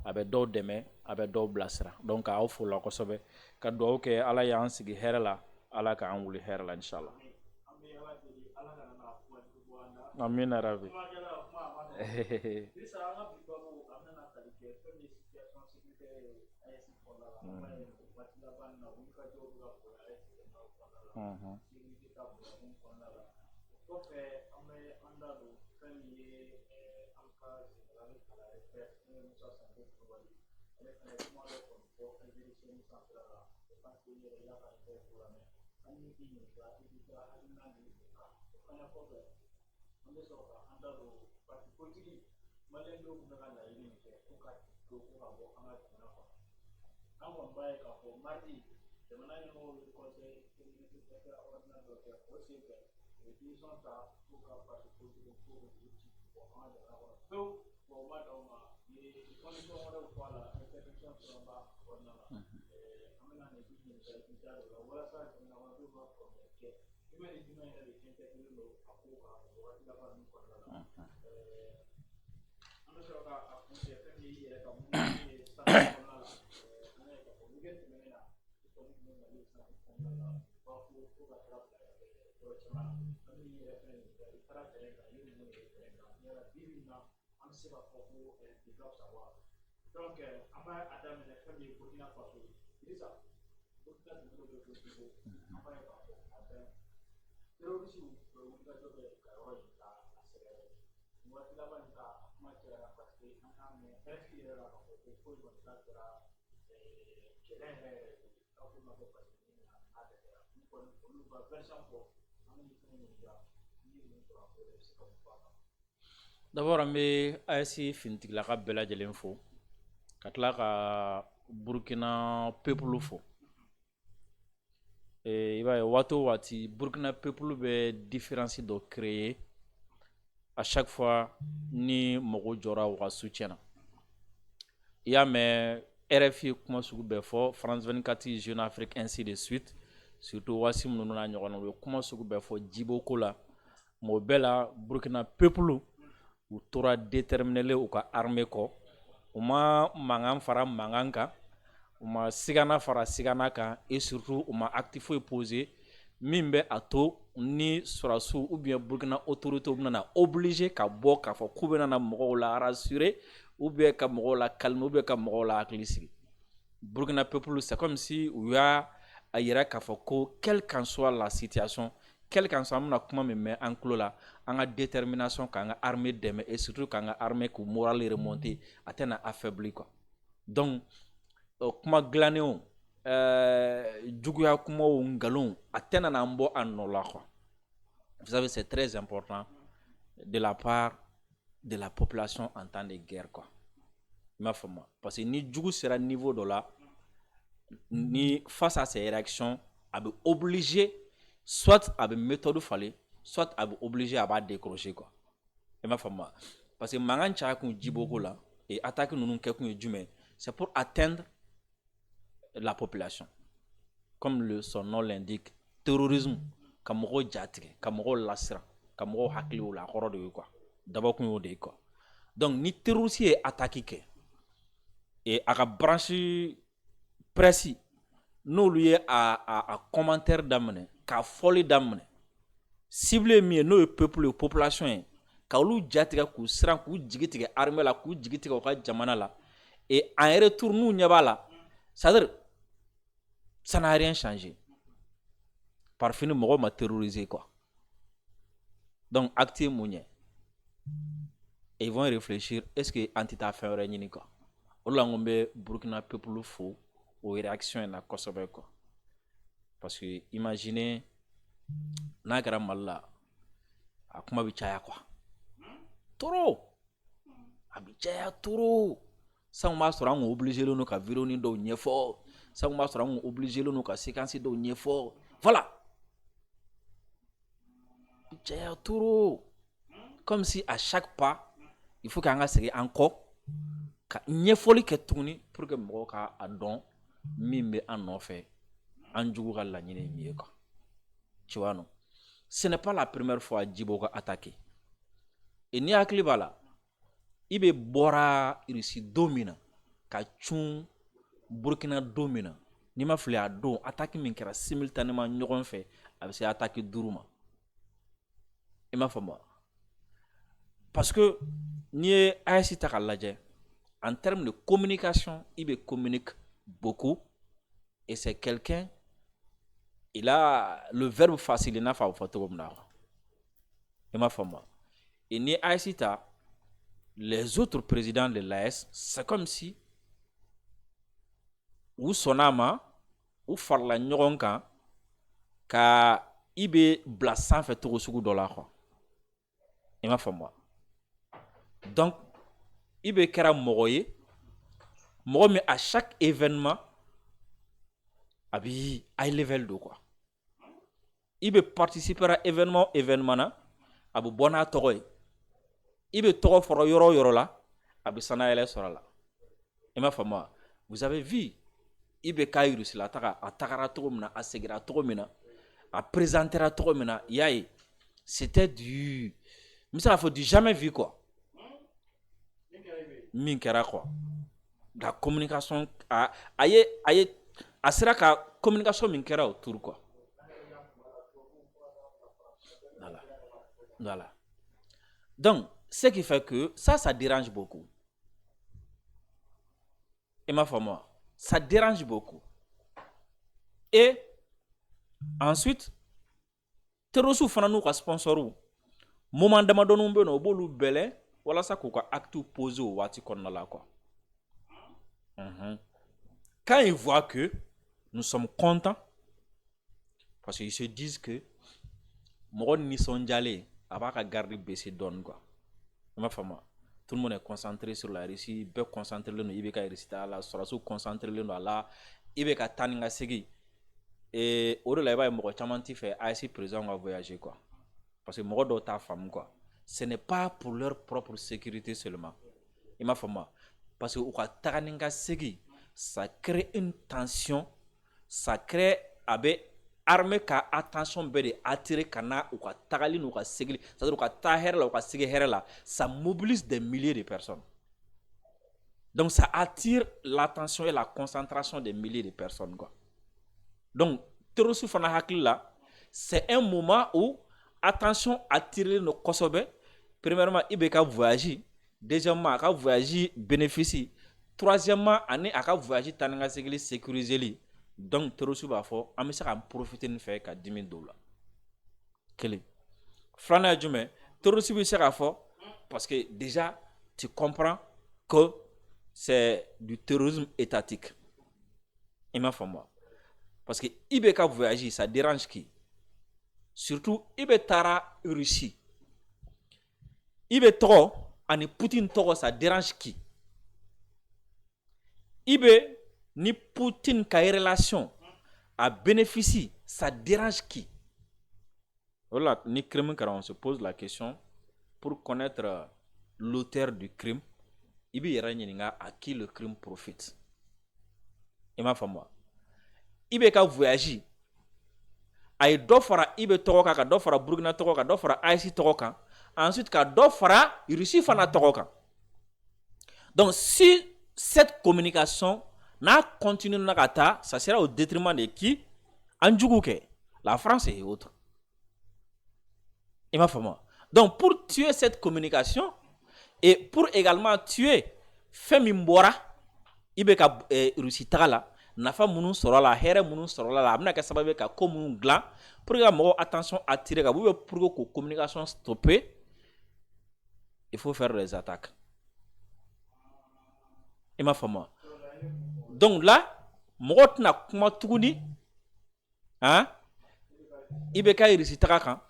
a bɛ dɔw dɛmɛ a bɛ dɔw bilasira donc aw fo la kosɛbɛ ka dugawu kɛ ala y'an sigi hɛrɛ la ala k'an wuli hɛrɛ la inshallah amina rabi d'abord an bɛ AES finitigilaka bɛɛ lajɛlen fo ka tila ka Burkina peuple fo i b'a ye waati o waati Burkina peuple bɛ différence dɔ créer à chaque fois ni mɔgɔw jɔra u ka soutien na i y'a mɛn RFI kuma sugu bɛɛ fɔ France 24 Jeune Afrique ainsi de suite surtout waati minnu n'a ɲɔgɔn na u ye kuma sugu bɛɛ fɔ Djibo ko la mais o bɛɛ la Burkina peuple u tora déterminé u ka armée kɔ u ma mankan fara mankan kan u ma sigana fara sigana kan et surtout u ma acte foyi posé min bɛ a to ni sɔrɔdasiw ou bien Burkina autorité bɛna obligé ka bɔ k'a fɔ k'u bɛna mɔgɔw la rassurer ou bien ka mɔgɔw la calmer ou bien ka mɔgɔw la hakili sigi Burkina peuple c'est comme si u y'a yira k'a fɔ ko quelle qu'en soit la situation quel qu'en soit an bɛna kuma min mɛn an tulo la an ka détermination k'an ka armée dɛmɛ et surtout k'an ka armée k'u moral remonter a tɛna affaiblir quoi donc kuma dilannen juguya kumaw ngalon a tɛna n'an bɔ a nɔ la quoi vous savez c'est très important de la part de la population en temps de guerre quoi i m'a faamu parce que ni jugu sera niveau dɔ la ni face à ces réactions a bɛ obligé soit a bɛ méthode falen soit a bɛ obligé a b'a décrocher quoi i m'a faamu parce que mankan caya kun Djibo ko la et attaque ninnu kɛ kun ye jumɛn c'est pour atteindre la population comme son nom l'indique terrorisme ka mɔgɔw jatigɛ ka mɔgɔw lasiran ka mɔgɔw hakiliw la a kɔrɔ de ye quoi dabɔ kun y'o de ye quoi donc ni terroriste ye attaque kɛ et a ka branche presse n'olu ye a commentaire daminɛ ka fɔli daminɛ cible ye min ye n'o ye peuple ye population ye ka olu jatigɛ k'u siran k'u jigi tigɛ armée la k'u jigi tigɛ u ka jamana la et en retour n'u ɲɛ b'a la c'est-à-dire ça n'a rien changé par fini mɔgɔw ma terroriser quoi donc acte ye mun ye et ils vont réfléchir est-ce que an tɛ taa fɛn wɛrɛ ɲini quoi o de la n ko n bɛ Burkina peuple fo o réaction in na kosɛbɛ quoi parce que imaginez n'a kɛra Mali la a kuma bɛ caya quoi trop a bɛ caya trop sango b'a sɔrɔ an kun obligé len don ka vidéo ni dɔw ɲɛfɔ sango b'a sɔrɔ an kun obligé len don ka séquence dɔw ɲɛfɔ voilà a bɛ caya trop comme si à chaque pas il faut qu'an ka segin an kɔ ka ɲɛfɔli kɛ tuguni pour que mɔgɔw ka a dɔn min bɛ an nɔfɛ an jugu ka laɲini ye min ye quoi tu vois non ce n'est pas la première fois Djibo ka attaqué et ni hakili b'a la i bɛ bɔra Russie don min na ka cun Burkina don min na n'i ma fili a don attaque min kɛra simultanément ɲɔgɔn fɛ a bɛ se attaque 5 ma i m'a faamu parce que n'i ye AES ta k'a lajɛ en termes de communication il communique beaucoup et c'est quelqu'un il a le verbe facile il n'a pas fait tout comme ça i m'a faamu et ni AES ta les autres présidents de l'AES c'est comme si u sɔnna ma u farala ɲɔgɔn kan ka i bɛ bila sanfɛ togo sugu dɔ la quoi i m'a faamu donc i bɛ kɛra mɔgɔ ye mɔgɔ min à chaque événement a bɛ high level do quoi i bɛ participer à événement na a bɛ bɔ n'a tɔgɔ ye i bɛ tɔgɔ fɔra yɔrɔ o yɔrɔ la a bɛ sanayɛlɛ sɔrɔ a la i m'a faamu vous avez vu i bɛ k'a yirisi a tagara togo min na a segira togo min na a présentera togo min na y'a ye c'était du n bɛ se k'a fɔ du jamais vu quoi min kɛra quoi la communication a sera ka communication min kɛra autour quoi voilà donc ce qui fait que ça dérange beaucoup i m'a faamu ça dérange beaucoup et ensuite terroriste fana n'u ka sponsoru moment damadɔninw bɛ yen nɔ u b'olu bɛlɛ walasa k'u ka acte posé o waati kɔnɔna la quoi quand ils voient que nous sommes contents parce qu'ils se disent que mɔgɔ nisɔndiyalen a b'a ka garde baissé dɔɔnin quoi i m'a faamu tout le monde est concentré sur la Russie bɛɛ concentré len don i bɛ ka Russie ta la sɔrɔsiw concentré len don a la i bɛ ka taa ni ka segin o de la i b'a ye mɔgɔ caman t'i fɛ AES président ka voyager quoi parce que mɔgɔ dɔw t'a faamu quoi ce n'est pas pour leur propre sécurité seulement i m'a faamu parce que u ka taga ni ka segin ça crée une tension ça crée a bɛ armée ka attention bɛɛ de attirer ka na u ka tagali n'u ka segin c'est-à-dire u ka taa hɛrɛ la u ka segin hɛrɛ la ça mobilise des milliers de personnes donc ça attire l'attention et la concentration des milliers de personnes quoi donc terroriste fana hakili la c'est un moment où attention attirée no kosɛbɛ premièrement i bɛ ka voyage deuxièmement a ka voyage bénéficie troisièmement ani a ka voyage taa ni ka segin sécurisé donc terroriste b'a fɔ an bɛ se ka profiter nin fɛ ka dimi dɔw la kelen filanan ye jumɛn terroriste bɛ se k'a fɔ parce que déjà tu comprends que c'est du terrorisme étatique i m'a faamu parce que i bɛ ka voyage ça dérange qui surtout i bɛ taara Russie i bɛ tɔgɔ ani Poutine tɔgɔ ça dérange qui i bɛ ni Poutine ka relation a bénéficie ça dérange qui voilà ni crime car on se pose la question pour connaître l'auteur du crime i bɛ yɛrɛ ɲininka à qui le crime profite i m'a faamu i bɛ ka voyage a ye dɔ fara i bɛ tɔgɔ kan ka dɔ fara Burkina tɔgɔ kan dɔ fara AES tɔgɔ kan ensuite ka dɔ fara Russie fana tɔgɔ kan donc si cette communication n'a continué na ka taa ça sera au détriment de qui an jugu kɛ la France et autres i m'a faamu donc pour tuer cette communication et pour également tuer fɛn min bɔra i bɛ ka Russie taga la nafa minnu sɔrɔ la hɛrɛ minnu sɔrɔ la a bɛna kɛ sababu ye ka ko minnu dilan pour que ka mɔgɔw attention attirer ka pour que k'o communication stopper il faut faire des attaques i m'a faamu donc là mɔgɔw tɛna kuma tuguni i bɛ ka Russie taga kan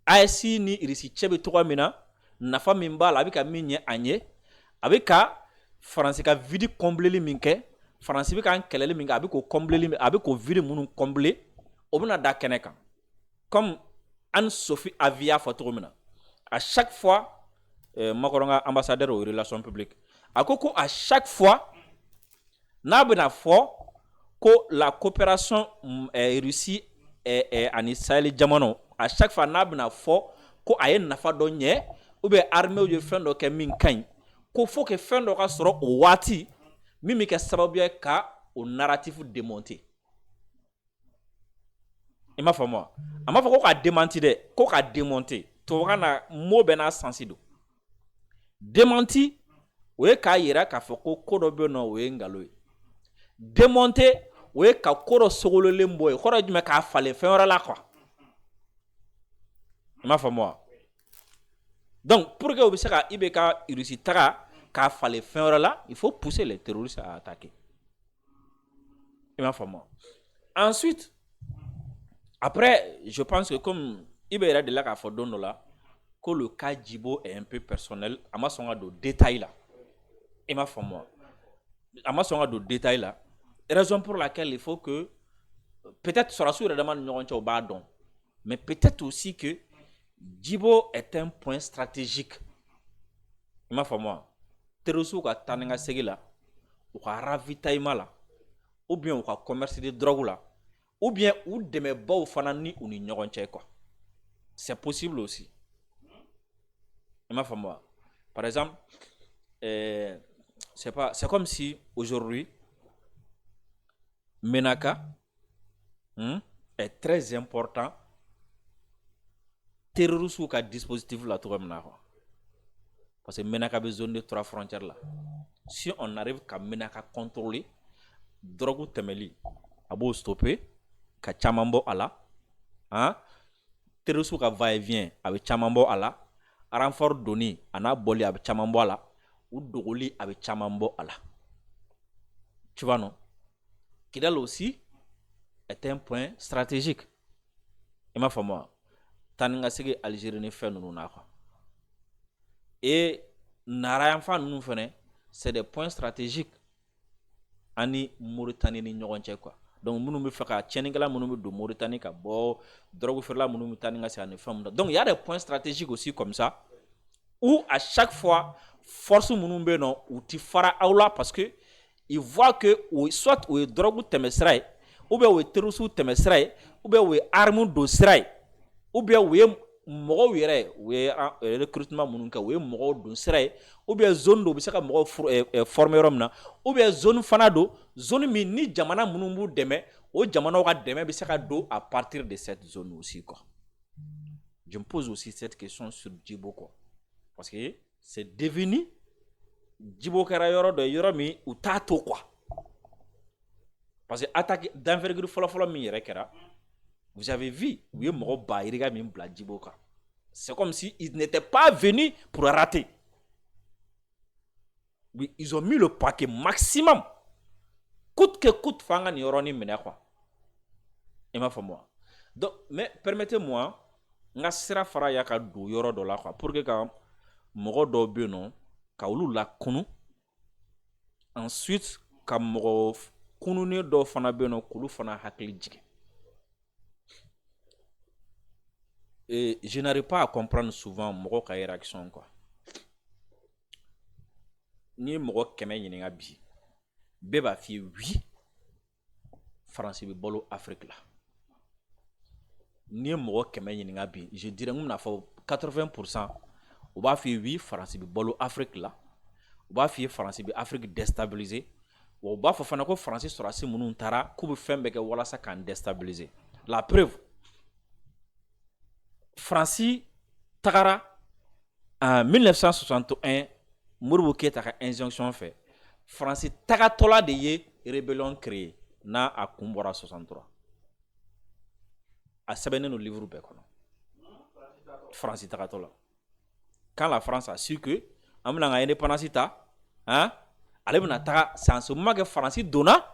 AES ni Russie cɛ bɛ togoya min na nafa min b'a la a bɛ ka min ɲɛ an ye a bɛ ka Faransi ka vide combleli min kɛ Faransi bɛ ka kɛlɛli min kɛ a bɛ k'o combleli a bɛ k'o vide minnu combler o bɛna da kɛnɛ kan comme Anne-Sophie Avia fɔ cogo min na à chaque fois Macron ka ambassadeur aux relations publiques a ko à chaque fois n'a bɛna fɔ ko la coopération Russie ani Sahel jamanaw à chaque fois n'a bɛna fɔ ko a ye nafa dɔ ɲɛ ou bien armée ye fɛn dɔ kɛ min ka ɲi ko faut que fɛn dɔ ka sɔrɔ o waati min bɛ kɛ sababu ye ka o narratif démonter. I m'a faamu wa? A m'a fɔ ko k'a démenti dɛ, ko k'a démonter. Tubabukan na mot bɛɛ n'a sens don. Démenti o ye k'a yira k'a fɔ ko dɔ bɛ yen nɔ o ye nkalon ye. Démonter o ye ka ko dɔ sogololen bɔ ye, kɔrɔ ye jumɛn? K'a falen fɛn wɛrɛ la quoi. I m'a faamu wa? Donc pour que o bɛ se ka i bɛ ka Russie taga k'a falen fɛn wɛrɛ la, il faut pousser les terroristes à attaquer. I m'a faamu wa? Ensuite, après, je pense que comme il y a de là k'a fɔ don dɔ la, que le cas Djibo est un peu personnel, a ma sɔn ka don détail la. I m'a faamu wa? A ma sɔn ka don détail la. Raison pour laquelle il faut que peut-être sɔrɔsiw yɛrɛ dama ni ɲɔgɔn cɛ o b'a dɔn, mais peut-être aussi que Djibo est un point stratégique. I m'a faamu wa? Terrorisiw ka taa ni ka segin la, u ka ravitaillement la, ou bien u ka commerce de drogue la, ou bien u dɛmɛbaw fana ni u ni ɲɔgɔn cɛ quoi. C'est possible aussi. I m'a faamu wa? Par exemple, c'est comme si aujourd'hui Menaka est très important terroriste ka dispositif la togo mina quoi. Parce que Menaka be zone de 3 frontières là. Si on arrive qu'à Menaka contrôler drogue temeli, abo stopper ka chamambo ala, hein? Terroriste ka va et vient avec chamambo ala, renfort donné ana boli avec chamambo ala, ou dogoli avec chamambo ala. Tu vois non? Kidal aussi est un point stratégique. Il m'a fait moi. Taninga sege Algérie ne fait nous na quoi. Et narayan fa nous fene, c'est des points stratégiques. Ani Mauritanie ni ɲɔgɔn cɛ quoi. Donc minnu bɛ fɛ ka tiɲɛnikɛla minnu bɛ don Mauritanie ka bɔ drogue feerela minnu bɛ taa ni ka segin ani fɛn minnu. Donc il y a des points stratégiques aussi comme ça où à chaque fois force minnu bɛ yen nɔ u ti fara aw la parce que ils voient que soit o ye drogue tɛmɛ sira ye, ou bien o ye terroriste tɛmɛ sira ye, ou bien o ye arme don sira ye, ou bien o ye mɔgɔw yɛrɛ o ye recrutement minnu kɛ o ye mɔgɔw don sira ye, ou bien zone do bɛ se ka mɔgɔw former yɔrɔ min na, ou bien zone fana do zone min ni jamana minnu b'u dɛmɛ o jamanaw ka dɛmɛ bɛ se ka don à partir de cette zone aussi quoi. Je me pose aussi cette question sur Djibo quoi, parce que c'est devenu Djibo kɛra yɔrɔ dɔ yɔrɔ min u t'a to quoi, parce que attaque d'envergure fɔlɔ min yɛrɛ kɛra. Vous avez vu, u ye mɔgɔ ba yirika min bila Djibo kan. C'est comme si ils n'étaient pas venus pour rater. Oui, ils ont mis le paquet maximum. Coûte que coûte, fanga ni yoroni mena quoi. Et ma femme. Donc, mais permettez-moi, nga sera fara ya ka do yoro do la quoi, pour que ka mɔgɔ dɔ be non, ka olu la kunu. Ensuite, ka mɔgɔ kununi dɔ fana be non, kulu fana hakili jigin. Et je n'arrive pas à comprendre souvent mɔgɔ ka réaction quoi. Ni mɔgɔ kɛmɛ ɲininka bi, bɛɛ b'a f'i ye oui, France bɛ balo Afrique la. Ni mɔgɔ kɛmɛ ɲininka bi, je dirais n bɛna fɔ 80%, u b'a f'i ye oui, France bɛ balo Afrique la. U b'a f'i ye France bɛ Afrique déstabiliser. Wa u b'a fɔ fana ko France sɔrɔdasi minnu taara k'u bɛ fɛn bɛɛ kɛ walasa k'an déstabiliser. La preuve. France tagara en 1961 Modibo Keïta ka injonction fait. France tagatɔla de ye rébellion créé n'a a kun bɔra 63. A sɛbɛnnen no livre bɛɛ kɔnɔ. France tagatɔla. Quand la France a su que an bɛna ka indépendance ta, hein, ale bɛna taga c'est en ce moment que France donna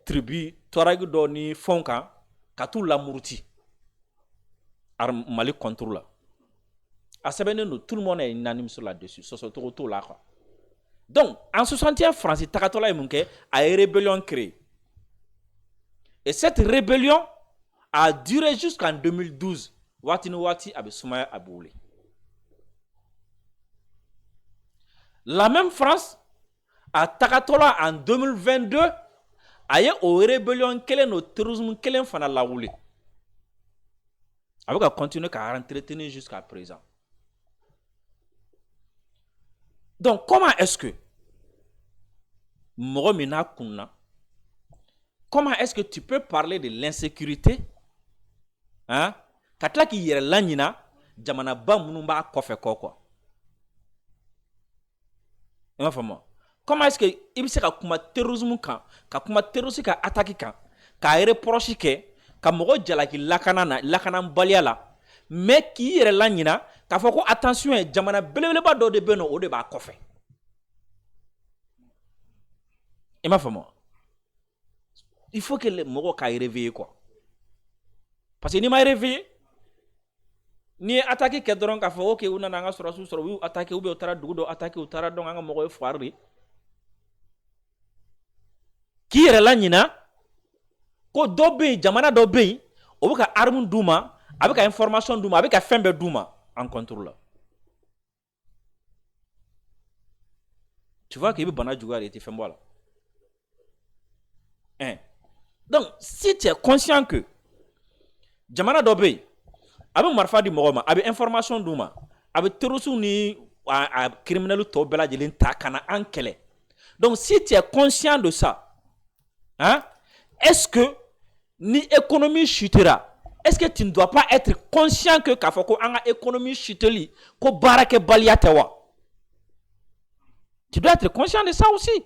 tribu Touareg dɔ ni fɛnw kan ka t'u lamuruti. Mali contrôle là. À Sabene, tout le monde est unanime sur là-dessus. Tout là quoi. Donc, en 61, France Takatola et a une rébellion créée. Et cette rébellion a duré jusqu'en 2012. Wati avec Soumaya Aboulé. La même France à Takatola en 2022 a eu une rébellion qui est au terrorisme qui est la roulée. Avec à continuer à entretenir jusqu'à présent. Donc, comment est-ce que mɔgɔ min n'a kunna, comment est-ce que tu peux parler de l'insécurité, hein, ka tila k'i yɛrɛ laɲina jamanaba minnu b'a kɔfɛ kɔ quoi. I m'a faamu? Comment est-ce que i bɛ se ka kuma terrorisme kan, ka kuma terroriste ka attaque kan, k'a reproche kɛ, ka mɔgɔ jalaki lakanabaliya la, mais k'i yɛrɛ laɲina k'a fɔ ko attention jamana belebeleba dɔ de bɛ yen nɔ o de b'a kɔfɛ. I m'a faamu? Il faut que mɔgɔ k'a réveiller quoi. Parce que n'i ma réveiller, n'i ye attaque kɛ dɔrɔn k'a fɔ ok u nana an ka sɔrɔsiw sɔrɔ u y'u attaqué ou bien u taara dugu dɔ attaqué u taara donc an ka mɔgɔ ye foire de. K'i yɛrɛ laɲina ko dɔ bɛ yen jamana dɔ bɛ yen o bɛ ka arme d'u ma, a bɛ ka information d'u ma, a bɛ ka fɛn bɛɛ d'u ma en contrôle la. Tu vois qu'il bɛ bana juguya de i tɛ fɛn bɔ a la. Hein? Donc si tu es conscient que jamana dɔ bɛ yen a bɛ marifa di mɔgɔ ma, a bɛ information d'u ma, a bɛ terroristes ni a criminels tɔw bɛɛ lajɛlen ta ka na an kɛlɛ. Donc si tu es conscient de ça, hein, est-ce que ni économie chutera, est-ce que tu ne dois pas être conscient que k'a fɔ ko an ka économie chuteli ko baarakɛbaliya tɛ wa? Tu dois être conscient de ça aussi.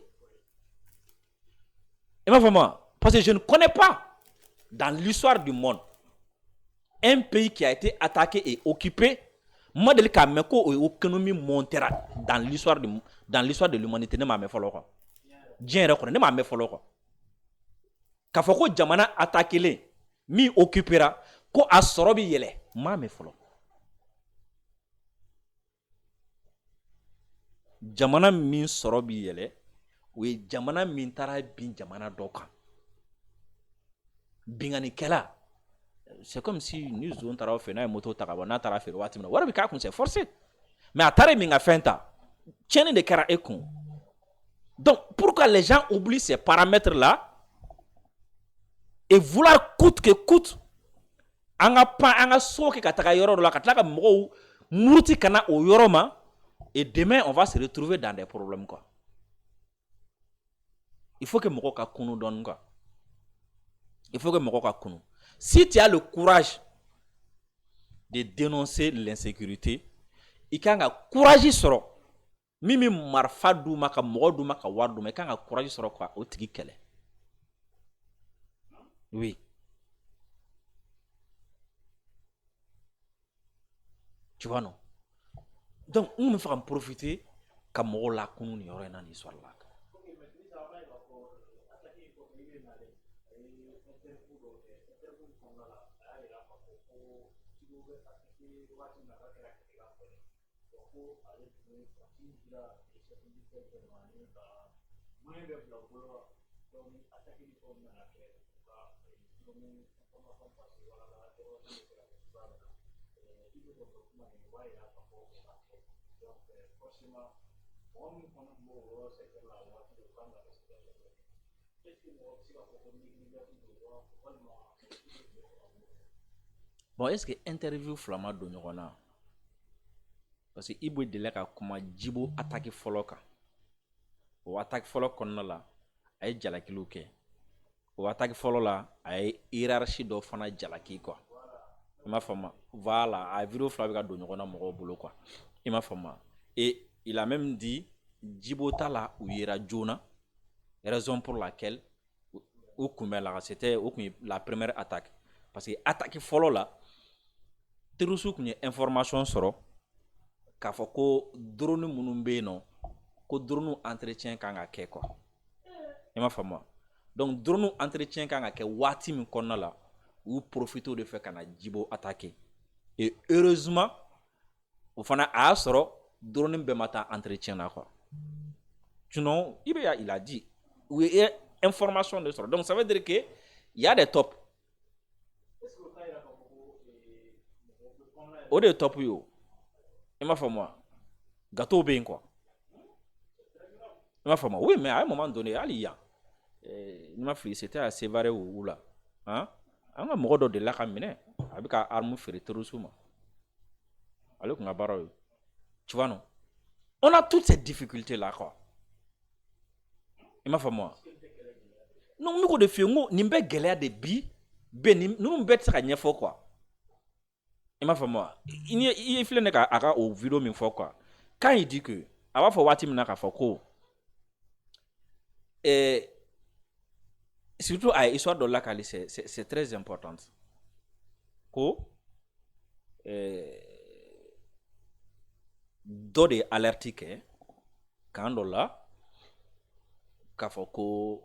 Et moi, parce que je ne connais pas dans l'histoire du monde un pays qui a été attaqué et occupé, moi de l'économie montera dans l'histoire de l'humanité ne m'a me follow quoi. Dieu ne m'a me follow quoi. K'a fɔ ko jamana attaqué mi occupera ko a sɔrɔ bi yɛlɛ m'a me follow. Jamana min sɔrɔ bi yɛlɛ o ye jamana min taara bin jamana dɔ kan. Binganikɛla, c'est comme si nous on taara fɛ n'a ye moto ta ka bɔ n'a taara feere waati min na wari bɛ k'a kun c'est forcé, mais a taara min ka fɛn ta tiɲɛni de kɛra e kun. Donc pourquoi les gens oublient ces paramètres là et vouloir coûte que coûte an ka so kɛ ka taga yɔrɔ dɔ la ka tila ka mɔgɔw muruti ka na o yɔrɔ ma, et demain on va se retrouver dans des problèmes quoi. Il faut que mɔgɔw ka kunu dɔɔni quoi. Il faut que mɔgɔw ka kunu. Si tu as le courage de dénoncer l'insécurité, il kan ka courage sɔrɔ min bɛ marifa d'u ma ka mɔgɔ d'u ma ka wari d'u ma, i kan ka courage sɔrɔ quoi o tigi kɛlɛ. Oui. Tu vois non? Donc on me fait en profiter ka mɔgɔw la kunu ni yɔrɔ in na ni histoire la. Bon, est-ce que interview flama do ɲɔgɔn na? Parce que Ibo delila ka kuma Djibo attaque fɔlɔ kan. O attaque fɔlɔ kɔnɔna la, a ye jalakiliw kɛ. O attaque fɔlɔ la, a ye hiérarchie dɔ fana jalaki quoi. I m'a faamu? Voilà, a vidéo fila bɛ ka don ɲɔgɔn na mɔgɔw bolo quoi. I m'a faamu? Et il a même dit Djibo ta la u yera joona, raison pour laquelle o kunbɛ la c'était la première attaque. Parce que attaque fɔlɔ la, terroriste kun ye information sɔrɔ k'a fɔ ko drone minnu bɛ yen nɔ ko drone entretien kan ka kɛ quoi. I m'a faamu? Donc drone entretien kan ka kɛ waati min kɔnɔna la u profiter de fɛ ka na Djibo attaquer. Et heureusement o fana a y'a sɔrɔ drone bɛɛ ma taa entretien na quoi. Sinon il a dit u ye information de sɔrɔ. Donc ça veut dire que il y a des tops. O de top yo. I m'a faamu? Gâteau bɛ yen quoi. I m'a faamu? Oui, mais à un moment donné, hali yan. Ni ma fili c'était à Sévaré ou là. Hein? An ka mɔgɔ dɔ delila ka minɛ. A bɛ ka arme feere terroriste ma. Ale kun ka baara yo. Tu vois non? On a toutes ces difficultés là quoi. i m'a faamu non n bɛ k'o de f'i ye n ko nin bɛɛ gɛlɛya de bi bɛ ninnu bɛɛ tɛ se ka ɲɛfɔ quoi i m'a faamu i ye filɛ ne ka a ka o video min fɔ quoi quand il dit que a b'a fɔ waati min na k'a fɔ ko surtout a ye histoire dɔ lakali c'est très important ko dɔ de ye alerte kɛ kan dɔ la k'a fɔ ko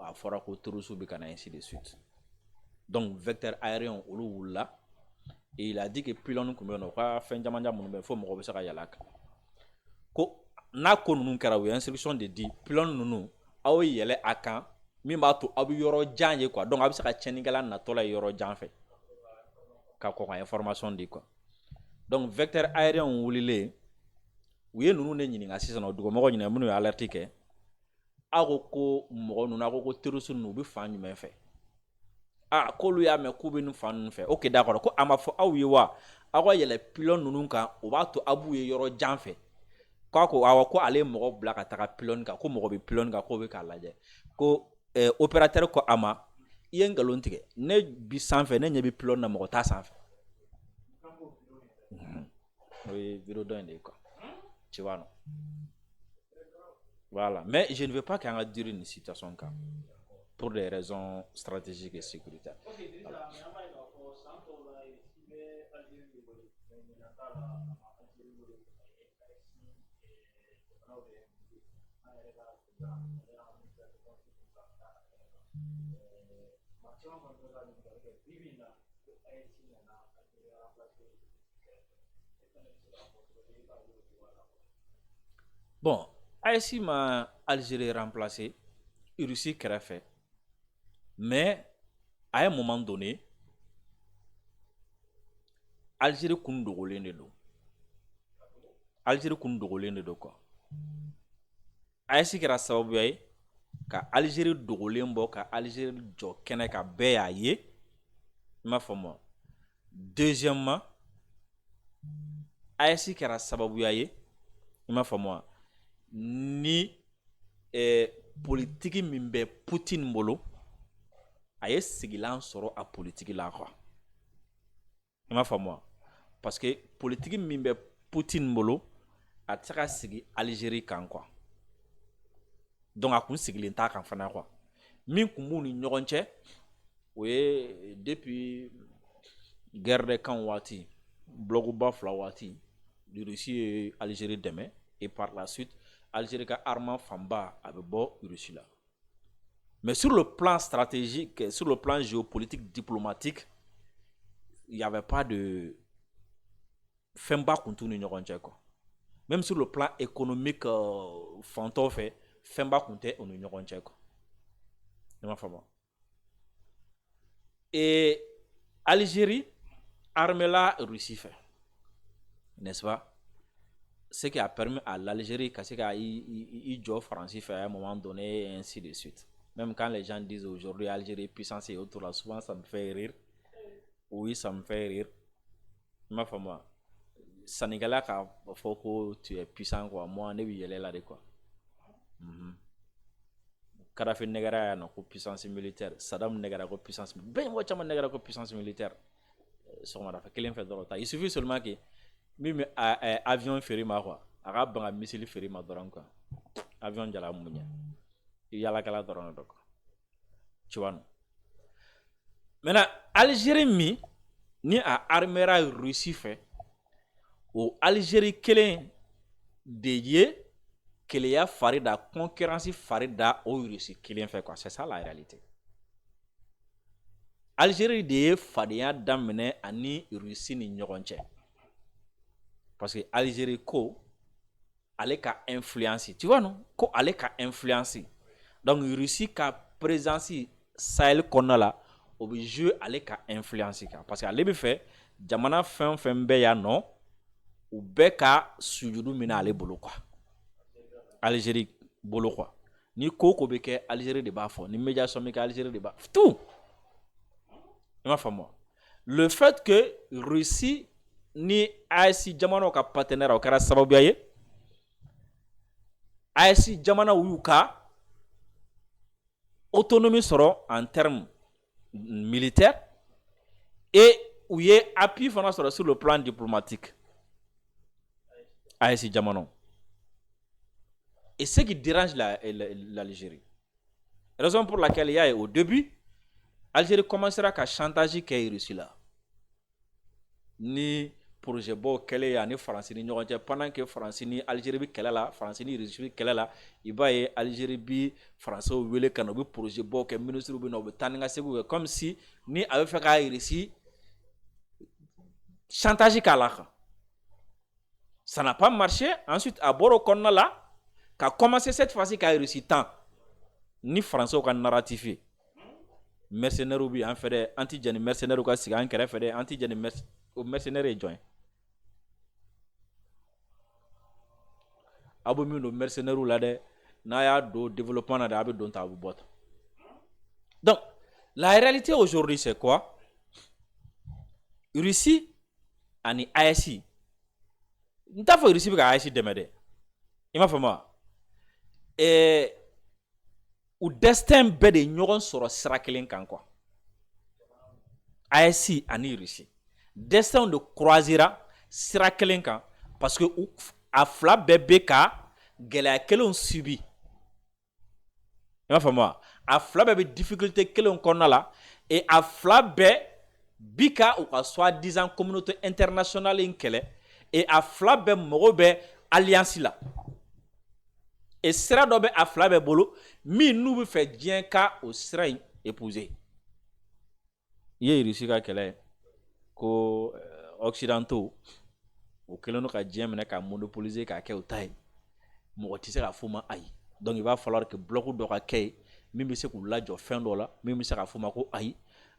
a fɔra ko terroristes bɛ ka na ainsi de suite donc vecteur aérien olu wulila et il a dit que pylône tun bɛ yen nɔ u ka fɛn caman minnu bɛ yen fo mɔgɔ bɛ se ka yɛlɛ a kan ko n'a ko ninnu kɛra u ye instruction de di pylône ninnu aw ye yɛlɛ a kan min b'a to aw bɛ yɔrɔ jan ye quoi donc a bɛ se ka tiɲɛnikɛla natɔla ye yɔrɔ jan fɛ ka kɔn ka information di quoi donc vecteur aérien wulilen u ye ninnu de ɲininka sisan o dugumɔgɔ ɲininka minnu ye alerte kɛ aw ko mɔgɔ ninnu aw ko terroriste ninnu u bɛ fan jumɛn fɛ k'olu y'a mɛn k'u bɛ nin fan ninnu fɛ ok d'accord ko a ma fɔ aw ye wa aw ka yɛlɛ pylône ninnu kan o b'a to aw b'u ye yɔrɔ jan fɛ k'a ko awɔ ko ale ye mɔgɔ bila ka taga pylône kan ko mɔgɔ bɛ pylône kan k'o bɛ k'a lajɛ ko opérateur ko a ma i ye nkalon tigɛ ne bi sanfɛ ne ɲɛ bɛ pylône na mɔgɔ t'a sanfɛ o ye vidéo dɔ in de ye quoi tu vois non voilà mais je ne veux pas qu'an ka durer nin situation kan pour des raisons stratégiques et sécuritaires. Voilà. Bon, AES ma Algérie remplacé, Russie kɛrɛfɛ, mais à un moment donné, Algérie kun dogolen de don. Algérie kun dogolen de don quoi. AES kɛra sababuya ye ka Algérie dogolen bɔ ka Algérie jɔ kɛnɛ ka bɛɛ y'a ye. I m'a faamu. Deuxièmement, AES kɛra sababuya ye, i m'a faamu, ni politiki min bɛ Poutine bolo a ye sigilan sɔrɔ a politiki la quoi. I m'a faamu. Parce que politiki min bɛ Poutine bolo a tɛ se ka sigi Algérie kan quoi. Donc a kun sigilen t'a kan fana quoi. Min kun b'u ni ɲɔgɔn cɛ o ye depuis guerre des camps waati blocuba fila waati Russie ye Algérie dɛmɛ et par la suite Algérie ka armement fanba a bɛ bɔ Russie la. Mais sur le plan stratégique, sur le plan géopolitique, diplomatique, il n'y avait pas de fɛnba kun t'u ni ɲɔgɔn cɛ quoi. Même sur le plan économique, fantɔ fɛ fɛnba kun tɛ u ni ɲɔgɔn cɛ quoi. I m'a faamu. Et Algérie armée la Russie fait, n'est-ce pas? Ce qui a permis à l'Algérie de se jouer français fait à un moment donné et ainsi de suite. Même quand les gens disent aujourd'hui Algérie puissance et autres là, souvent ça me fait rire. Oui, ça me fait rire. Ma femme, Sénégalais quand faut que tu es puissant quoi, moi ne vais là de quoi. Kadhafi negara na ko puissance militaire, Saddam negara ko puissance militaire. Ben moi chama negara ko puissance militaire. Sɔgɔmada fɛ kelen fɛ dɔrɔn ta. Il suffit seulement que min avion feere ma quoi, a ka ban ka missile feere ma dɔrɔn quoi. Avion jala muɲɛ. I yalakɛla dɔrɔn de quoi. Tu vois non? Maintenant Algérie mi ni a armera Russie fɛ o Algérie kelen de ye keleya fari da concurrence fari da o Russie kelen fɛ quoi. C'est ça la réalité. Algérie de ye fadenya daminɛ ani Russie ni ɲɔgɔn cɛ. Parce que Algérie ko ale ka influence, tu vois non? Ko ale ka influence. Donc Russie ka présence Sahel kɔnɔna la o bɛ jouer ale ka influence kan. Parce que ale bɛ fɛ jamana fɛn fɛn bɛ yan nɔ u bɛɛ ka sujudu minɛ ale bolo quoi. Algérie bolo quoi. Ni ko bɛ kɛ Algérie de b'a fɔ, ni médiation bɛ kɛ Algérie de b'a fɔ. Tout. I m'a faamu. Le fait que Russie ni AES jamana ka partenaire o kɛra sababuya ye AES jamana y'u ka autonomie sera en termes militaires et où il y a appui sur le plan diplomatique. AES Diamano. Et ce qui dérange l'Algérie. Raison pour laquelle il y a au début, l'Algérie commencera à chantager qu'il y a Russie là. Ni projet beau qu'elle est en France ni pendant que France ni Algérie bi qu'elle là, France ni Russie qu'elle là, il va y Algérie bi France ou wele kanobi projet beau que ministre bi no taninga segu comme si ni avait fait qu'à Russie chantage kala. Ça n'a pas marché. Ensuite à Boro Konna là, qu'a commencé cette fois-ci qu'à Russie tant ni France au can ratifié. Mercenaires ou bien fait anti-jani mercenaires ou quoi si un kere fait anti-jani mercenaires et joint. Abu mino mercenaires ou là de naya do développement na de dont abu bot. Donc la réalité aujourd'hui c'est quoi? Russie ani ASI. N'ta faut Russie ka ASI demede. Il m'a fait moi. Et ou destin be de ɲɔgɔn sɔrɔ sira kelen kan quoi. AES ani Russie. Destin de croisera sira kelen kan parce que a fila bɛɛ bɛ ka gɛlɛya kelenw subi. I m'a faamu wa? A fila bɛɛ bɛ difficulté kelenw kɔnɔna la et a fila bɛɛ bi ka u ka soi-disant communauté internationale in kɛlɛ et a fila bɛɛ mago bɛ alliance la. Et sera dɔ bɛ a fila bɛɛ bolo min n'u bɛ fɛ diɲɛ ka o sira in épouser. I ye Russie ka kɛlɛ ko occidentaux o kɛlen don ka diɲɛ minɛ ka monopoliser k'a kɛ o ta ye mɔgɔ tɛ se ka f'u ma ayi. Donc il va falloir que bloc dɔ ka kɛ ye min bɛ se k'u lajɔ fɛn dɔ la min bɛ se ka f'u ma ko ayi.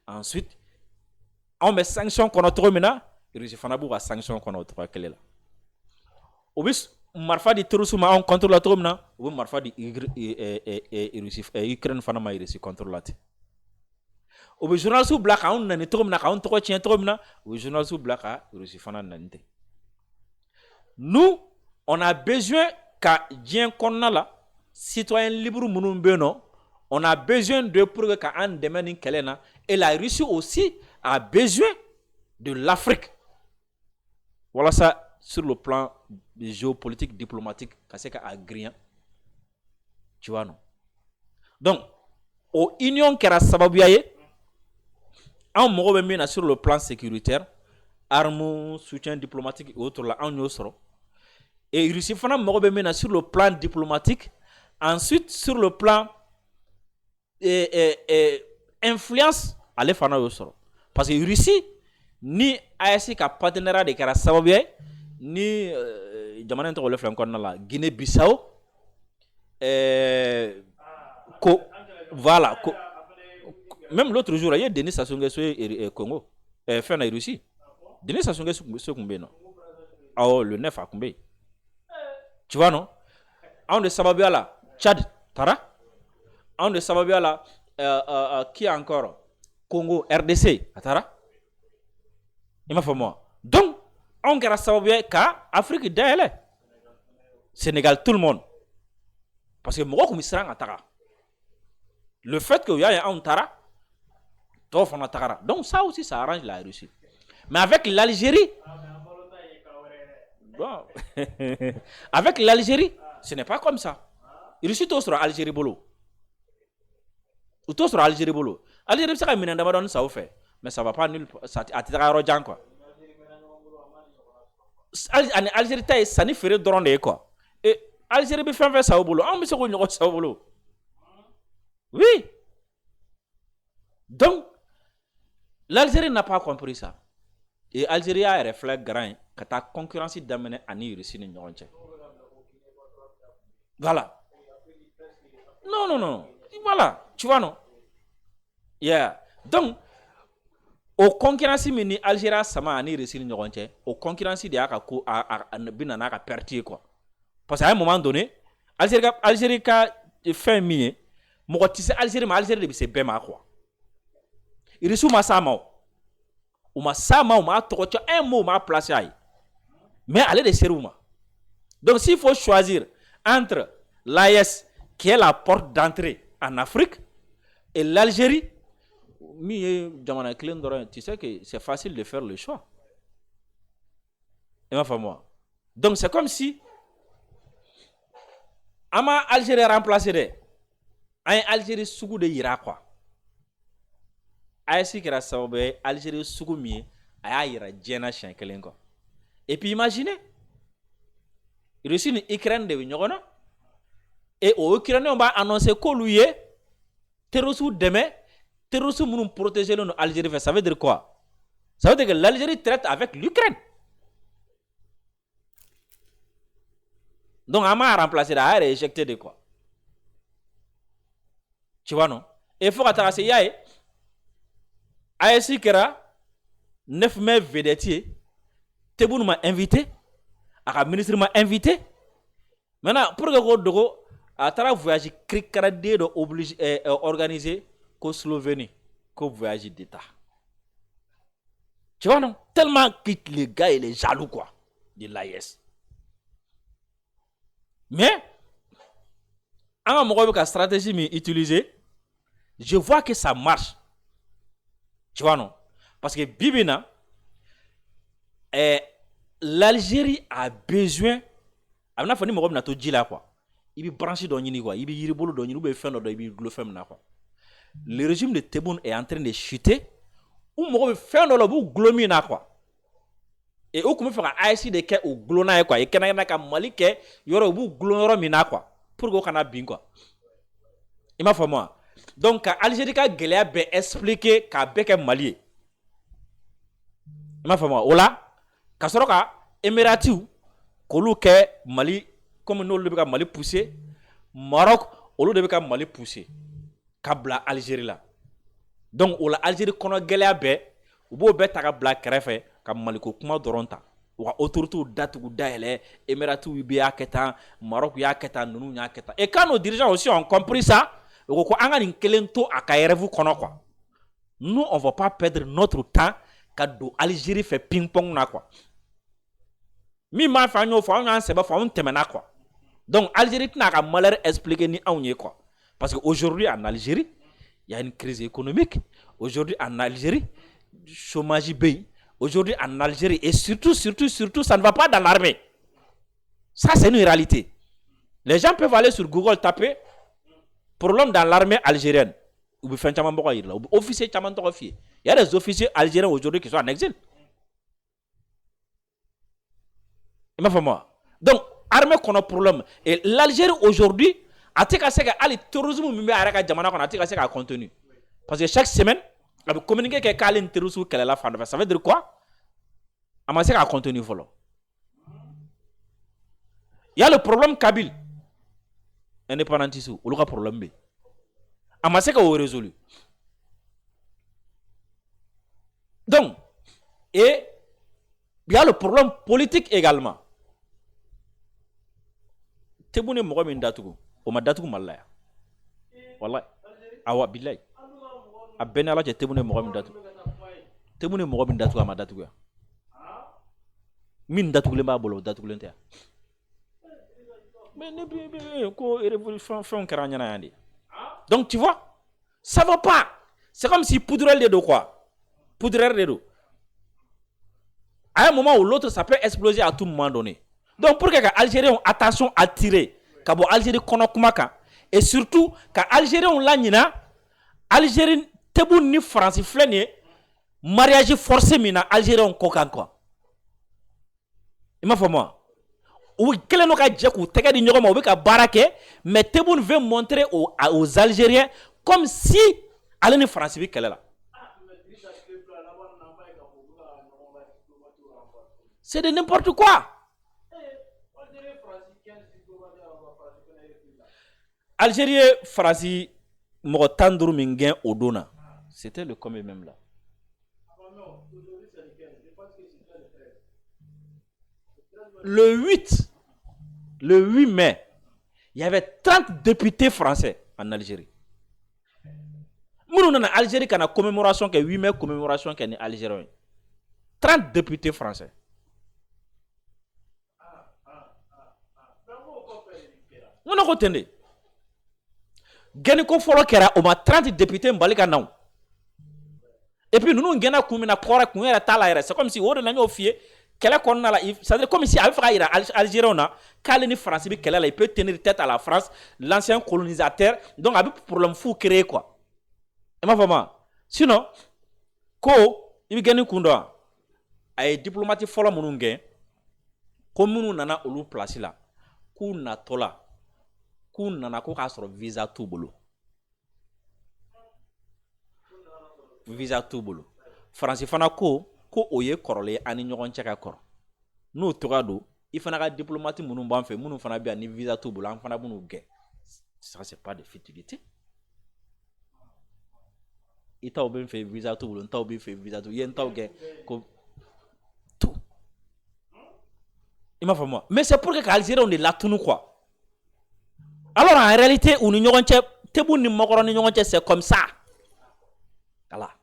Ensuite anw bɛ sanction kɔnɔ cogo min na Russie fana b'u ka sanction kɔnɔ o cogoya kelen la. O bɛ marifa di terrorisme ma anw contrôle la cogo min na o bɛ marifa di Ukraine fana ma Russie contrôle la ten. O bɛ journaliste bila k'anw nani cogo min na k'anw tɔgɔ tiɲɛ cogo min na o bɛ journaliste bila ka Russie fana nani ten. Nous on a besoin ka diɲɛ kɔnɔna la citoyen libre minnu bɛ yen nɔ on a besoin de pour que ka an dɛmɛ nin kɛlɛ na et la Russie aussi a besoin de l'Afrique. Voilà ça sur le plan géopolitique diplomatique ka se ka agréant. Tu vois non? Donc au union kɛra sababuya ye anw mago bɛ min na sur le plan sécuritaire armes soutien diplomatique et autres là anw y'o sɔrɔ et Russie fana mago bɛ min na sur le plan diplomatique ensuite sur le plan influence ale fana y'o sɔrɔ parce que Russie ni AES ka partenariat de kɛra sababuya ye ni jamana in tɔgɔ le filɛ n kɔnɔna la Guinée Bissau voilà même l'autre jour il y a Denis Sassou Nguesso et Congo fait na Russie Denis Sassou Nguesso kumbe non ah le 9 a kumbe tu vois non on de sababuya la Tchad tara on de sababuya la qui encore Congo RDC atara il m'a fait moi donc on kɛra sababuya ka Afrique dayɛlɛ Sénégal tout le monde parce que mɔgɔ kun bɛ siran ka taga le fait que y'a un tara tɔw fana tagara donc ça aussi ça arrange la Russie mais avec l'Algérie bon avec l'Algérie ce n'est pas comme ça Russie t'o sɔrɔ Algérie bolo u t'o sɔrɔ Algérie bolo Algérie bɛ se ka minɛn damadɔni sa u fɛ mais ça va pas nulle a tɛ taga yɔrɔ jan quoi ani Algérie ta ye sanni feere dɔrɔn de ye quoi et Algérie bɛ fɛn fɛn sa u bolo anw bɛ se k'o ɲɔgɔn sa u bolo oui donc l'Algérie n'a pas compris ça et Algérie a yɛrɛ filɛ grand ye ka taa concurrence daminɛ ani Russie ni ɲɔgɔn cɛ voilà non voilà tu vois non yeah donc o concurrence min ni Algérie sama ani Russie ni ɲɔgɔn cɛ o concurrence de y'a ka ko bi na n'a ka perte ye quoi parce que à un moment donné Algérie ka fɛn min ye mɔgɔ tɛ se Algérie ma Algérie de bɛ se bɛɛ ma quoi Russie ma s'a ma o ma s'a ma o ma tɔgɔ cɛ un mot o ma placer a ye mais ale de ser'u ma donc s'il faut choisir entre l'AES qui est la porte d'entrée en Afrique Et l'Algérie, tu sais que c'est facile de faire le choix. Et moi. Donc c'est comme si Ama Algérie remplacé de. Un Algérie sugu de yira quoi. AS kɛra sababu ye Algérie sugu min ye a y'a yira diɲɛ na siɲɛ kelen kɔ. Et puis imaginez, Russie ni Ukraine de bɛ ɲɔgɔn na et o Ukrainiens b'a annoncé k'olu ye terroristes dɛmɛ, terroristes minnu protéger non Algérie fɛ. Ça veut dire quoi? Ça veut dire que l'Algérie traite avec l'Ukraine. Donc, Ama a remplacé la a éjecté de quoi? Tu vois, non? Et il faut que tu aies ASI Kera, 9 mai vedette, Tebboune m'a invité, le ministre m'a invité. Maintenant, pour que vous à travers voyage, Krikradé de obligé organiser qu'au Slovénie, qu'au voyage d'État. Tu vois, non? Tellement que les gars et les jaloux, quoi, de l'AIS. Mais, en moi, la stratégie utilisée, je vois que ça marche. Tu vois, non? Parce que Bibina, l'Algérie a besoin. Il faut que tu quoi. Il est branché dans une quoi. Il est dans une fait dans quoi. Le régime de Tebboune est en train de chuter. Ou moi faire dans le bout glomina quoi. Et où comment faire AIC de quai ou glona quoi. Et qu'il y a un Mali qui y aura au bout glonoro mina quoi. Pour qu'on a bien quoi. Il m'a fait moi. Donc Algérie a galère ben expliquer qu'à bec Mali. Il m'a fait moi. Ola. Kasoroka Emirati kolu ke Mali comme nous le Mali poussé. Maroc au lieu de Mali poussé. Kabla Algérie là. Donc ola Algérie kono galère ben ou beau bet ta kabla krefe kam Mali ko kuma doronta. Wa autorité datugu daele Emirati wi biya ketan Maroc ya ketan nunu nya ketan. Et quand nos dirigeants aussi ont compris ça, ko anga ni kelento akayere vous kono quoi. Nous on va pas perdre notre temps quand Algérie fait ping-pong na quoi. Mi ma fa nyo fa on an seba fa on temena quoi. Donc Algérie n'a pas malheur expliquer ni on quoi. Parce qu'aujourd'hui en Algérie, il y a une crise économique. Aujourd'hui en Algérie, chômage bay. Aujourd'hui en Algérie et surtout ça ne va pas dans l'armée. Ça c'est une réalité. Les gens peuvent aller sur Google taper problème dans l'armée algérienne. Ou bien officier il y a des officiers algériens aujourd'hui qui sont en exil. Donc, armée qu'on a problème. Et l'Algérie aujourd'hui, a été cassé à le terrorisme, mais à Jamana qu'on a été cassé à contenu. Parce que chaque semaine, on a communiqué que quand le terrorisme qu'elle est la fin. Ça veut dire quoi? On a à contenu follow. Il y a le problème Kabyle. Indépendantisme, ou le problème B. On a résolu. Donc, et il y a le problème politique également. Tebboune mogo min datugu o ma datugu mallaya wallahi awa billahi a bene ala je Tebboune mogo min datugu ama datugu ya min datugu le ba bolo datugu lente ya mais ne ko révolution fond karanya yandi. Donc tu vois ça va pas, c'est comme si poudrel de do quoi, poudrel de do à un moment ou l'autre ça peut exploser à tout moment donné. Donc pour que les Algériens ont attention à tirer, que Algérie konokumaka et surtout que Algériens ont l'anina, Algérien Tebboune ni France flâne mariage forcé mina Algériens ont coquin quoi. Il m'a fait moi. Ou quel est notre adjectif ou t'es dit n'yoma ou ka barake, mais Tebboune veut montrer aux Algériens comme si Algérie France vi qu'elle est là. C'est de n'importe quoi. Algérie, France, Morotandrou Mingen, Odona. C'était le combien même là? Le 8 mai, il y avait 30 députés français en Algérie. Nous, en Algérie, quand on a commémoration, 8 mai, commémoration, qui est Algérien. 30 députés français. Nous, on a retenu. gagné ko folo kera o ma 30 députés mbalika naw et puis nous gagna kumina kora kunyera tala era c'est comme si wode nanyo fie kele konna la c'est à dire comme si avait fait ira Algérie na kale ni France bi kele la il peut tenir tête à la France l'ancien colonisateur donc abi problème fou créer quoi et ma fama sinon ko ibi gagné kundo ay diplomate folo munu ngé ko munu nana olu place la ku na tola ku nana ko ka soro visa tout bolo visa tout bolo France fana ko oye korole ani ɲɔgɔn cɛ ka kɔrɔ n'o toga do i fana ka diplomate minnu b'an fɛ minnu fana bɛ yan ni visa tout bolo an fana b'u gɛn ça c'est pas de futilité i taw bɛ n fɛ visa tout bolo n taw bɛ fɛ visa tout ye n taw gɛn ko tout i m'a faamu mais c'est pour que Algériens de latunu quoi alors en réalité u ni ɲɔgɔn cɛ tebu ni mɔgɔrɔ ni ɲɔgɔn cɛ c'est comme ça voilà.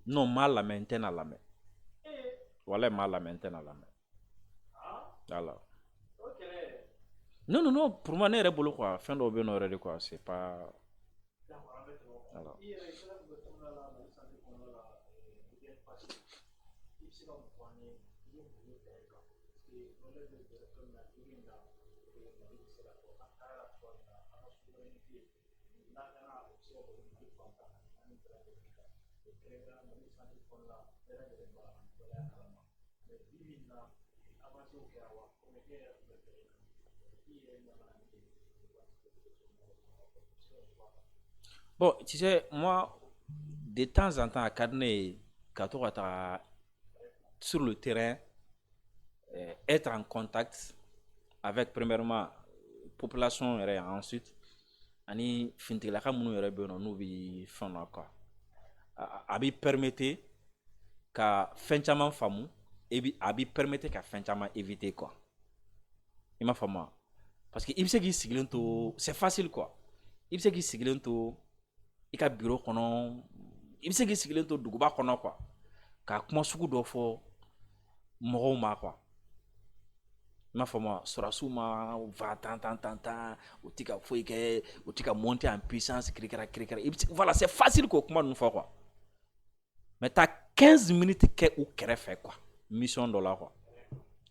Non, mal la main, la main. Voilà, mal la main, la main. Alors. Non, pour moi, n'est pas quoi. Fin de bien quoi, c'est pas. Alors. Bon, tu sais, moi, de temps en temps, à Carnet, quand on est sur le terrain, être en contact avec, premièrement, la population, et ensuite, ani fintilaka munu yɛrɛ bɛ yen nɔ n'u bɛ fɛn na quoi a b'i permettre ka fɛn caman faamu a b'i permettre ka fɛn caman éviter quoi i m'a faamu parce que i bɛ se k'i sigilen to c'est facile quoi i bɛ se k'i sigilen to i ka bureau kɔnɔ i bɛ se k'i sigilen to duguba kɔnɔ quoi ka kuma sugu dɔ fɔ mɔgɔw ma quoi i m'a faamu sɔrɔsiw ma va tan o tɛ ka foyi kɛ o tɛ ka monter en puissance kirikara voilà c'est facile k'o kuma ninnu fɔ quoi mais t'as 15 minutes kɛ u kɛrɛfɛ quoi mission dɔ la quoi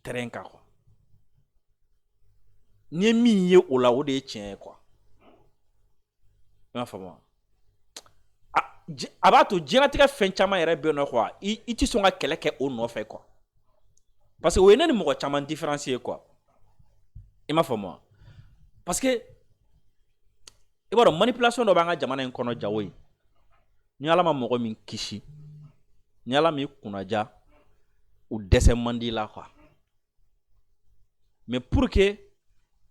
terrain kan quoi n'i ye min ye o la o de ye tiɲɛ ye quoi i m'a faamu a b'a to diɲɛlatigɛ fɛn caman yɛrɛ bɛ yen nɔ quoi i tɛ sɔn ka kɛlɛ kɛ o nɔfɛ quoi parce que o ye ne ni mɔgɔ caman différence ye quoi i m'a faamu parce que i b'a dɔn manipulation dɔ b'an ka jamana in kɔnɔ jago ye ni ala ma mɔgɔ min kisi ni ala m'i kunnaja u dɛsɛ man di la quoi mais pour que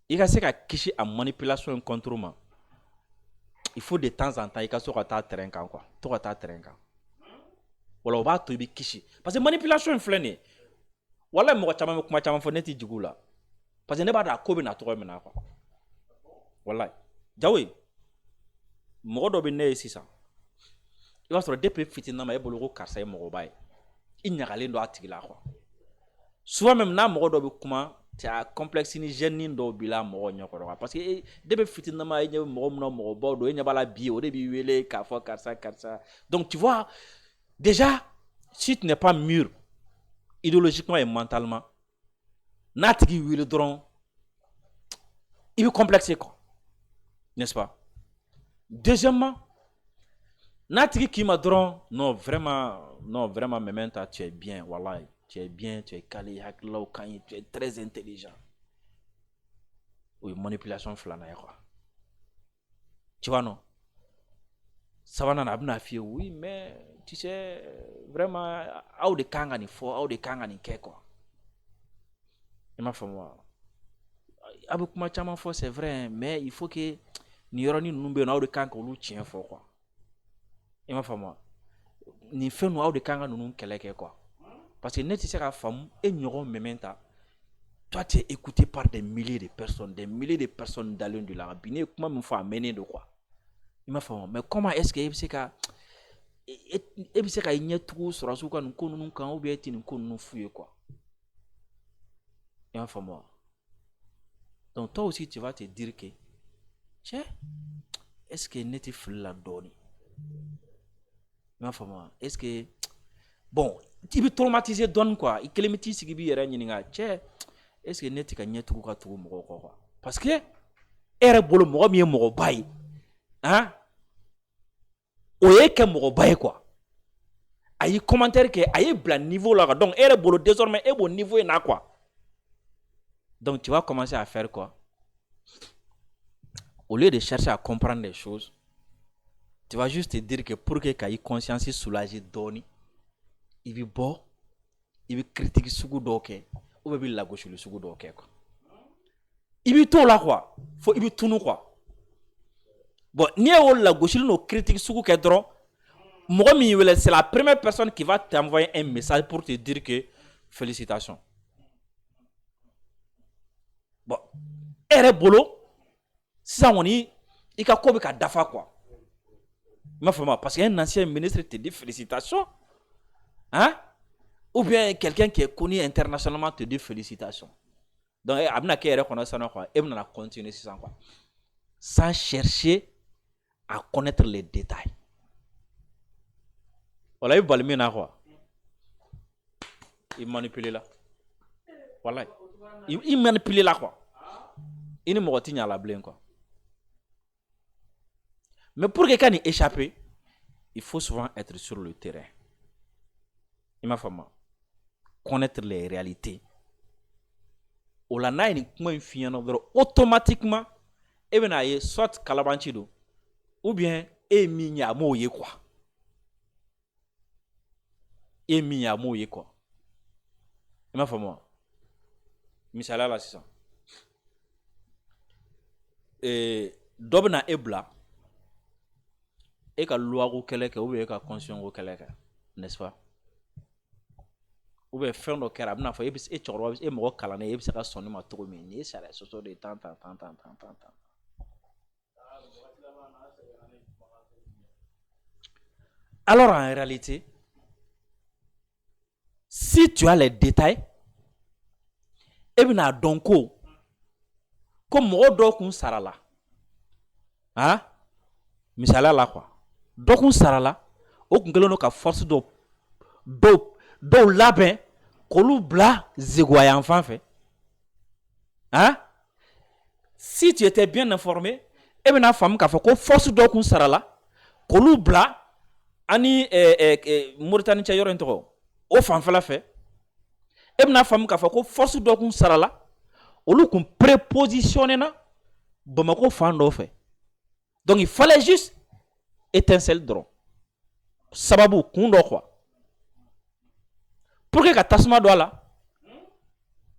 i ka se ka kisi a manipulation in contre ma il faut de temps en temps i ka so ka taa terrain kan quoi to ka taa terrain kan wala o b'a to i bɛ kisi parce que manipulation in filɛ nin ye wala mɔgɔ caman bɛ kuma caman fɔ ne tɛ jigin u la parce que ne b'a dɔn a ko bɛ na tɔgɔ min na quoi wala jawo ye mɔgɔ dɔ bɛ ne ye sisan i b'a sɔrɔ depuis fitinin ma e bolo ko karisa ye mɔgɔba ye i ɲagalen don a tigi la quoi souvent même n'a mɔgɔ dɔ bɛ kuma c'est à complexe ni jeune dɔw b'i la mɔgɔ ɲɛkɔrɔ quoi parce que depuis fitinin ma e ɲɛ bɛ mɔgɔ min na mɔgɔbaw don e ɲɛ b'a la bi o de b'i wele k'a fɔ karisa donc tu vois déjà si tu n'es pas mûr idéologiquement et mentalement n'a tigi wele dɔrɔn i bɛ complexer quoi n'est-ce pas deuxièmement n'a tigi k'i ma dɔrɔn non vraiment Mementa tu es bien wallahi tu es bien tu es calé hakilaw ka ɲi tu es très intelligent o ye manipulation filanan ye quoi tu vois non sabanan a bɛna f'i ye oui mais tu sais vraiment aw de kan ka nin fɔ aw de kan ka nin kɛ quoi i m'a faamu wa a bɛ kuma caman fɔ c'est vrai mais il faut que nin yɔrɔnin ninnu bɛ yen aw de kan ka olu tiɲɛ fɔ quoi i m'a faamu wa nin fɛn ninnu aw de kan ka ninnu kɛlɛ kɛ quoi parce que ne tɛ se ka faamu e ɲɔgɔn Mementa toi tu es écouté par des milliers de personnes dalen de la bi ne ye kuma min fɔ a mɛnnen don quoi Il m'a fait, mais comment est-ce que e bɛ se ka i ɲɛ tugu sɔrɔsiw ka nin ko ninnu kan ou bien e tɛ nin ko ninnu f'u ye quoi. I m'a faamu wa? Donc toi aussi tu vas te dire que tiens, est-ce que ne tɛ fili la dɔɔni? I m'a faamu wa? Est-ce que bon i bɛ traumatiser dɔɔni quoi, i kelen bɛ t'i sigi i b'i yɛrɛ ɲininka cɛ est-ce que ne tɛ ka ɲɛ tugu ka tugu mɔgɔw kɔ quoi? Parce que e yɛrɛ bolo mɔgɔ min ye mɔgɔba ye, hein? O ye kɛ mɔgɔba ye quoi. A y'i commentaire kɛ a y'i bila niveau la donc e yɛrɛ bolo désormais e b'o niveau in na quoi. Donc tu vas commencer à faire quoi? Au lieu de chercher à comprendre les choses, tu vas juste te dire que pour que ka i conscience soulager dɔɔni, i bɛ bɔ, i bɛ critique sugu dɔw kɛ, ou bien i bɛ lagosili sugu dɔw kɛ quoi. I bɛ t'o la quoi, fo i bɛ tunu quoi. Bon, n'i ye o lagosili n'o critique sugu kɛ dɔrɔn, mɔgɔ min y'i wele, c'est la première personne qui va t'envoyer un message pour te dire que félicitations. Bon, e yɛrɛ bolo sisan kɔni i ka ko bɛ ka dafa quoi. I m'a faamu parce qu'un ancien ministre te dit félicitations, hein? Ou bien quelqu'un qui est connu internationalement te dit félicitations. Donc a bɛna kɛ yɛrɛ kɔnɔ sisan quoi, e bɛna continuer sisan quoi, sans chercher à connaître les détails. Voilà, il bali min na quoi. Il manipule là. Voilà. Il manipule là quoi. Il ne mɔgɔ ti ɲa la bilen quoi. Mais pour que quand il échappe, il faut souvent être sur le terrain. Il m'a fait connaître les réalités. O la n'a ye nin kuma in f'i ɲɛna dɔrɔn automatiquement e bɛna ye soit kalabanci don ou bien e ye min ye a m'o ye quoi. E ye min ye a m'o ye quoi. I m'a faamu wa? Misaliya la sisan dɔ bɛna e bila e ka loi ko kɛlɛ kɛ ou bien e ka constitution ko kɛlɛ kɛ, n'est-ce pas? Ou bien fɛn dɔ kɛra a bɛna fɔ e cɛkɔrɔba e mɔgɔ kalannen e bɛ se ka sɔn ne ma cogo min, nin ye sariya sɔsɔ de tan. Alors en réalité, si tu as les détails, e bɛna dɔn ko mɔgɔ dɔw kun sara la, hein? Misaliya la quoi, dɔ kun sara la, o kun kɛlen don ka force dɔw labɛn k'olu bila zegoya fan fɛ, hein? Si tu étais bien informé, e bɛna faamu k'a fɔ ko force dɔw kun sara la k'olu bila ani Mauritanie cɛ yɔrɔ in tɔgɔ o fanfɛla fɛ, e bɛna faamu k'a fɔ ko force dɔw kun sara la olu kun prépositionné na Bamako fan dɔ fɛ. Donc il fallait juste étincelle dɔrɔn, sababu kun dɔ quoi, pour que ka tasuma don a la,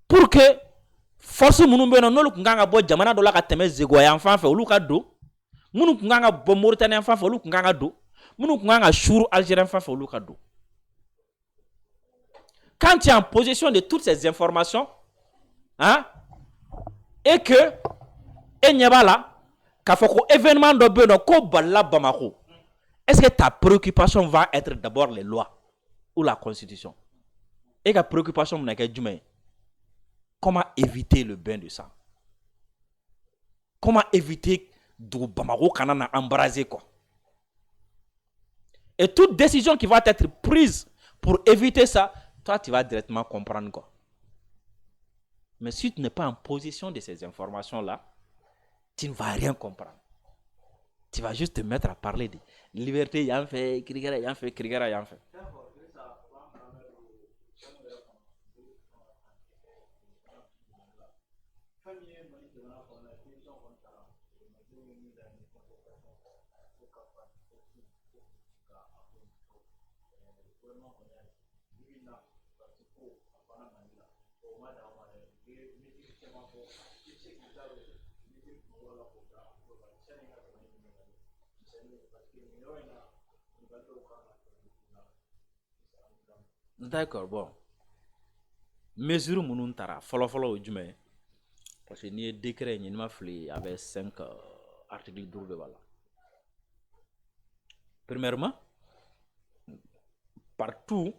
pour que force minnu bɛ yen nɔ n'olu kun kan ka bɔ jamana dɔ la ka tɛmɛ zegoya fan fɛ olu ka don, minnu kun kan ka bɔ Mauritanie fan fɛ olu kun kan ka don, minnu kun kan ka suuru Algérien fan fɛ olu ka don. Quand tu es en possession de toutes ces informations, hein, et que e ɲɛ b'a la k'a fɔ ko événement dɔ bɛ yen nɔ ko balila Bamako, est-ce que ta préoccupation va être d'abord les lois ou la constitution? Et ka préoccupation bɛna kɛ jumɛn ye? Comment éviter le bain de sang? Comment éviter dugu Bamako kana na embraser quoi? Et toute décision qui va être prise pour éviter ça, toi tu vas directement comprendre quoi. Mais si tu n'es pas en possession de ces informations-là, tu ne vas rien comprendre. Tu vas juste te mettre à parler de liberté, y'en fait, krigara, y'en fait, krigara, y'en fait. D'accord, bon. Mesure minnu tara fɔlɔ-fɔlɔ o jumɛn ye? Parce que n'i ye décret ɲini ma fili avait 5 articles 5 de b'a la. Premièrement, partout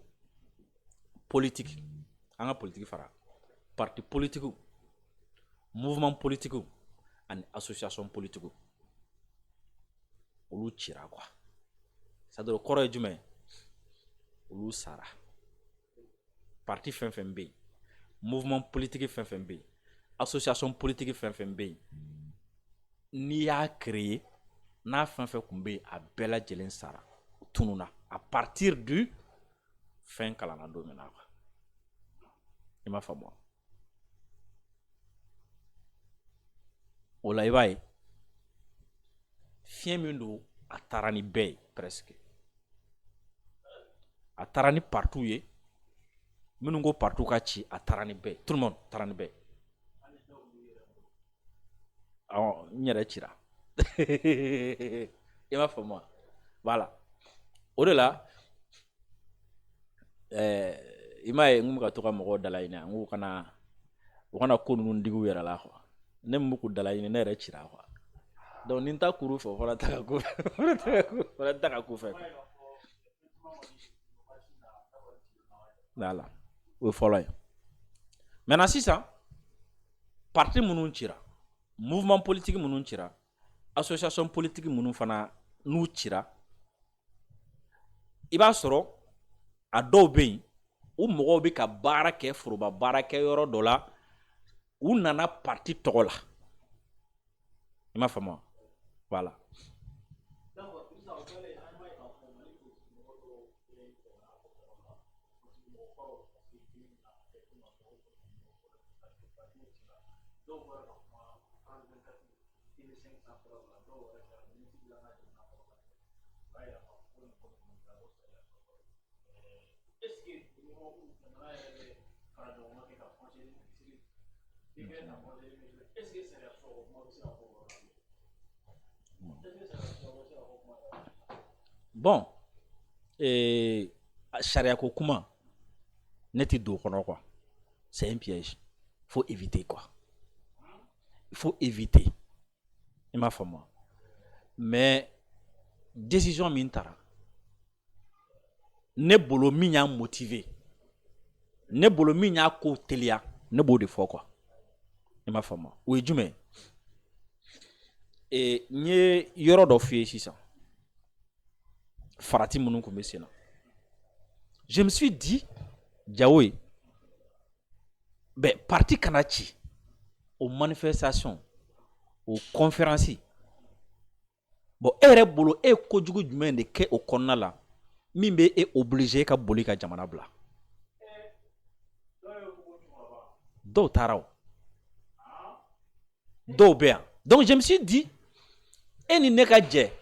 politique, en politique fara, parti politique, mouvement politique, et association politique, olu tira quoi. Ça doit corroger du mais, olu sara. Parti FNFMB, mouvement politique FNFMB, association politique FNFMB, n'i y'a créé, n'a fait kumbe a bella jelen sara, tununa à partir du fin kalana domina. Il m'a fait moi. Ola ibaye, fien mindo a tarani bay presque. A tarani partout ye, minungo partout kachi a tarani bay. Tout le monde tarani bay. Ah, nyere chira. Il m'a fait moi. Voilà. Au-delà, il m'a dit que tu as un dalai na, tu kana ko nun digu yara la quoi. Ne muku dalai ne re chira quoi. Donc ninta kuru fo fala taka ku. Fala taka ku fe. Voilà. We follow. Maintenant si ça parti munun chira. Mouvement politique munun chira. Association politique munun fana nu chira. Iba soro a dɔw bɛ yen u mɔgɔw bɛ ka baara kɛ foroba baara kɛ yɔrɔ dɔ la u nana parti tɔgɔ la i m'a faamu voilà bon charia ko kuma ne ti do kono quoi c'est un piège faut éviter quoi il faut éviter il m'a fait moi mais décision min tara ne bolo min y'a motivé ne bolo min y'a ko teliya ne b'o de fɔ quoi il m'a fait moi o ye jumɛn n ye yɔrɔ dɔ f'i ye sisan farati minnu kun bɛ sen na je me suis dit Diawo ben parti kana ci aux manifestations aux conférences bon e yɛrɛ bolo e kojugu jumɛn de kɛ o kɔnɔna la min bɛ e obligé ka boli ka jamana bila dɔw taara o dɔw bɛ yan donc je me suis dit e ni ne ka jɛ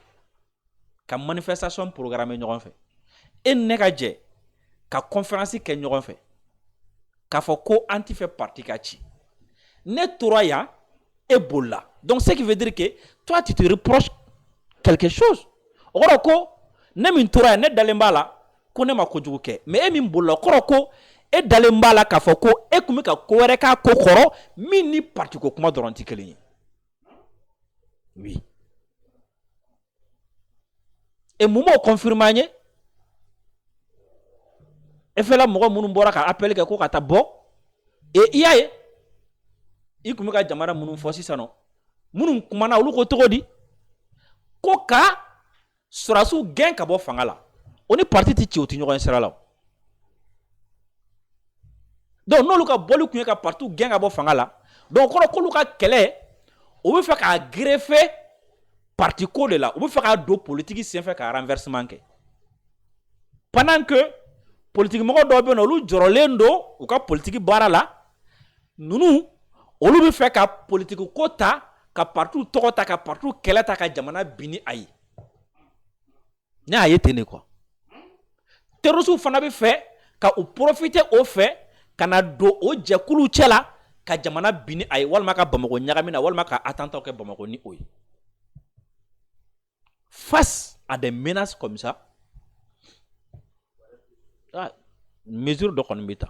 ka manifestation programme ɲɔgɔn fɛ e ni ne ka jɛ ka conférence kɛ ɲɔgɔn fɛ k'a fɔ ko an ti fɛ parti ka ci ne tora yan e bolila donc ce qui veut dire que toi tu te reproches quelque chose o kɔrɔ ko ne min tora yan ne dalen b'a la ko ne ma kojugu kɛ mais e min bolila o kɔrɔ ko e dalen b'a la k'a fɔ ko e kun bɛ ka ko wɛrɛ k'a ko kɔrɔ min ni parti ko kuma dɔrɔn ti kelen ye oui et mun b'o confirmer an ye e fɛla mɔgɔ minnu bɔra ka appel kɛ ko ka taa bɔ et i y'a ye i kun bɛ ka jamana minnu fɔ sisan nɔ minnu kumana olu ko cogo di ko ka sɔrɔdasiw gɛn ka bɔ fanga la o ni parti ti ci o ti ɲɔgɔn sira la donc n'olu ka bɔli kun ye ka parti gɛn ka bɔ fanga la donc kɔrɔ k'olu ka kɛlɛ o bɛ fɛ k'a greffer parti ko de la o bɛ fɛ k'a don politique senfɛ ka renversement kɛ pendant que politique mɔgɔ dɔw bɛ yen olu jɔrɔlen don u ka politique baara la ninnu olu bɛ fɛ ka politique ko ta ka parti tɔgɔ ta ka parti kɛlɛ ta ka jamana bin ni a ye ne y'a ye ten de quoi terroristes fana bɛ fɛ ka u profiter o fɛ ka na don o jɛkulu cɛ la ka jamana bin ni a ye walima ka Bamako ɲagami na walima ka attentat kɛ Bamako ni o ye face à des menaces comme ça mesure dɔ kɔni bɛ ta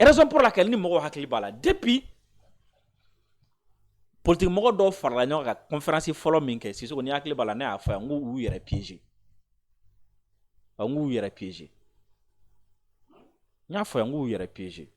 raison pour laquelle ni mɔgɔw hakili b'a la depuis politique mɔgɔ dɔw farala ɲɔgɔn kan conférence fɔlɔ min kɛ Sisoko ni hakili b'a la ne y'a fɔ yan n ko u yɛrɛ piéger an y'u yɛrɛ piéger n y'a fɔ yan n k'u yɛrɛ piéger